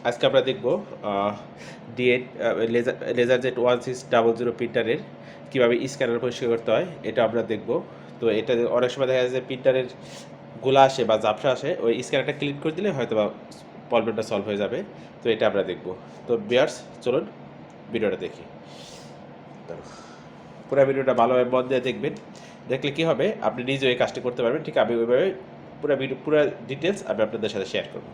আজকে আমরা দেখব D8 লেজারজেট 1600 প্রিন্টারের কীভাবে স্ক্যানার পরিষ্কার করতে হয় এটা আমরা দেখব। তো এটা অনেক সময় দেখা যায় যে প্রিন্টারের গোলা আসে বা ঝাপসা আসে, ওই স্ক্যানারটা ক্লিন করে দিলে হয়তো বা প্রবলেমটা সলভ হয়ে যাবে। তো এটা আমরা দেখব। তো ভিউয়ার্স চলুন ভিডিওটা দেখি। পুরো ভিডিওটা ভালোভাবে মন দিয়ে দেখবেন, দেখলে কী হবে আপনি নিজেও এই কাজটি করতে পারবেন। ঠিক আমি ওইভাবে পুরো ডিটেলস আমি আপনাদের সাথে শেয়ার করব।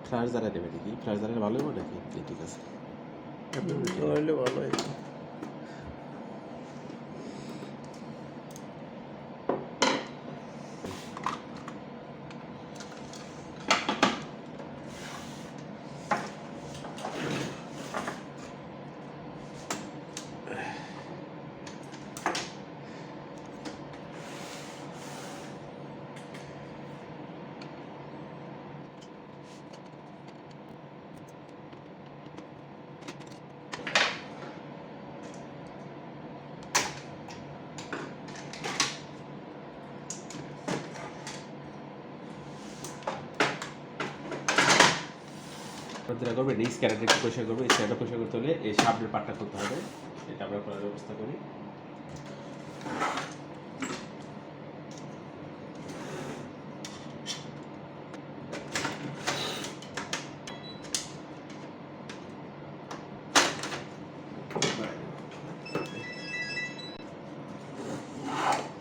ফ্লাশ জ্বালা দেবে নাকি? ফ্লাশ জ্বালালে ভালো হবে নাকি? ঠিক আছে, হলে ভালো হয়। যেটা করবে এই স্ক্যানারটা একটু পরিষ্কার করবে। এই স্ক্যানারটা পরিষ্কার করতে হলে এই সামনের পার্টটা করতে হবে, এটা আমরা করার ব্যবস্থা করি।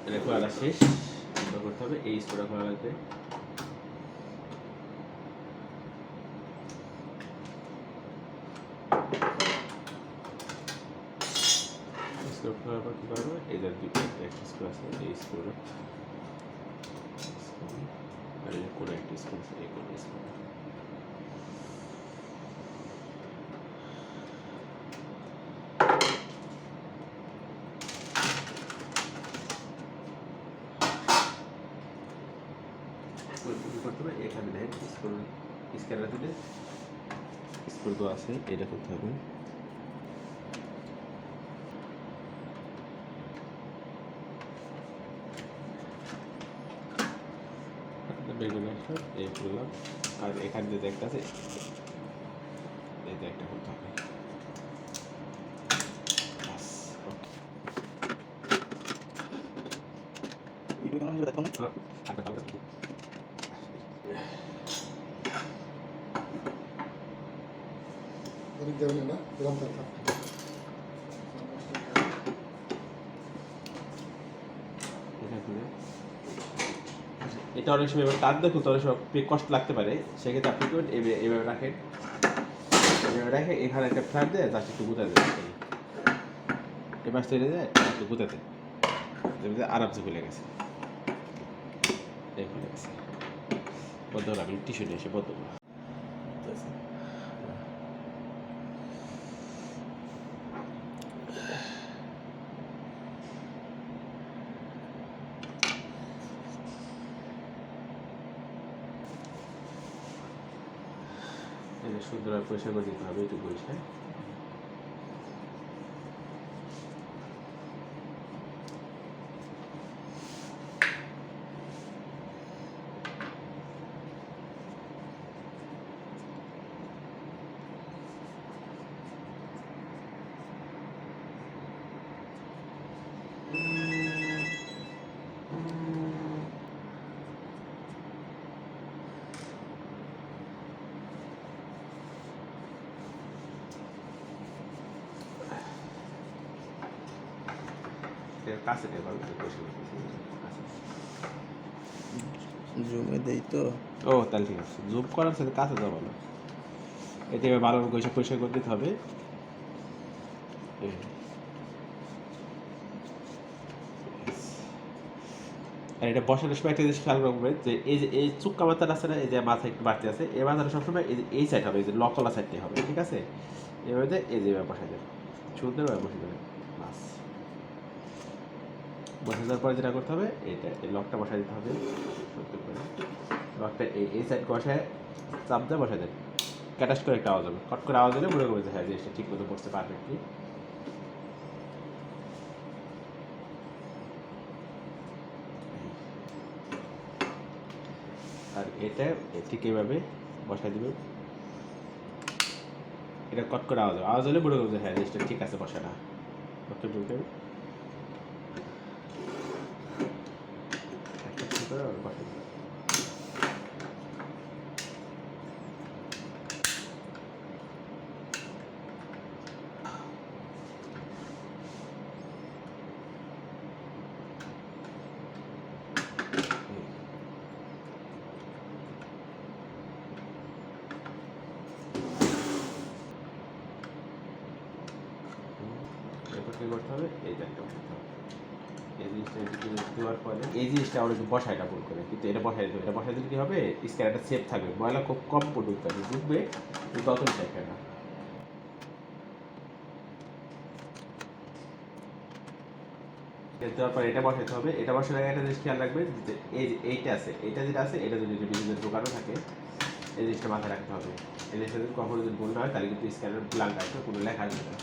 এটা খোলা শেষ, করতে হবে এই স্ক্রুটা খোলা লাগবে। স্ক্রু খোলার পর কী করবে, এই যে একটা স্ক্রু আছে, এই স্ক্রুটা আর এই করে একটা স্ক্রু আছে, এই করে স্ক্রু করতে হবে। এখানে দেখেন স্ক্রু স্ক্যানার দিলে স্ক্রু তো আছে, এটা করতে হবে। বেগুন একটা এই করলাম, আর এখানে যে একটা আছে এই একটা করতে হবে। এটা অনেক সময় টান দেখুন, অনেক সময় কষ্ট লাগতে পারে, সেক্ষেত্রে আপনি করবেন এইভাবে রাখেন, এইভাবে রেখে এখানে একটা ফ্ল্যাট দিয়ে জাস্ট একটু গুঁতা দেবেন, এই মাছ তৈরি দেয় একটু গুঁতা দেন, দেখবেন আরামসে খুলে গেছে। এই খুলে গেছে, বদ্ধ হলো। আমি টিস্যু নিয়ে এসে বদ্ধ হলো। সুন্দর পরিষ্কার করে দিতে হবে, একটু পরিষ্কার। কাছে ভালো পরিষ্কার করতেছি। জুমে দেই তো। ও তাহলে ঠিক আছে, জুম করার সাথে কাছে যাওয়া ভালো। এতে এবার ভালো করে পরিষ্কার করে দিতে হবে। আর এটা বসানোর সময় একটা জিনিস খেয়াল রাখবেন যে এই চুক্কা মাথাটা আছে না, এই যে মাথা একটু বাড়তি আছে, এই মাথাটা সবসময় এই সাইড হবে, এই যে লকলা সাইডটাই হবে, ঠিক আছে? এভাবে এই যে বসাই দেবেন, সুন্দরভাবে বসে দেবেন। বাস বসে দেওয়ার পরে যেটা করতে হবে, এই লকটা বসাই দিতে হবে সুন্দর করে। লকটা এই সাইড বসায় চাপ দিয়ে বসাই দেন, ক্যাটাস করে একটা আওয়াজ হবে, কট করে আওয়াজ হলে মনে করবে যে হ্যাঁ জিনিসটা ঠিক মতো বসতে পারফেক্টলি। আর এটা ঠিক এইভাবে বসাই দেবেন, এটা কট করে আওয়াজ হলে মনে করবে যে হ্যাঁ জিনিসটা ঠিক আছে বসাটা। ওকে ঢুকে বসাই দেবেন। এরপর কী করতে হবে, এই একটা বসাতে হবে। এই জিনিসটা দেওয়ার পরে এই জিনিসটা আমরা একটু বসাইটা ভুল করে, কিন্তু এটা বসাই দেবো। এটা বসাই দিলে কী হবে, স্ক্যানারটা সেফ থাকবে, ময়লা খুব কম ঢুকবে কিন্তু অতই থাকবে না। দেওয়ার পর এটা বসাতে হবে। এটা বসানোর আগে একটা জিনিস খেয়াল রাখবেন যে এইটা আছে, এইটা যেটা আছে এটা যদি বিদ্যুতের দোকানও থাকে, এই জিনিসটা মাথায় রাখতে হবে। এই জিনিসটা যদি কখনো যদি ভুল না হয় তাহলে কিন্তু স্ক্যানার ব্ল্যাঙ্ক আসবে, কোনো লেখা আসবে না।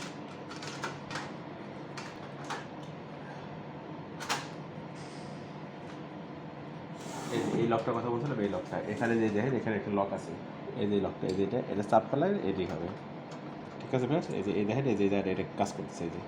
এই লকটার কথা বলছিলাম, এই লকটা এখানে যে দেখেন এখানে একটা লক আছে, এই যে লকটা, এই যে এটা চাপ পেলে এটাই হবে, ঠিক আছে ফ্রেন্ডস? এই যে এই দেখেন, এই যে এটা কাজ করতেছে, এই যে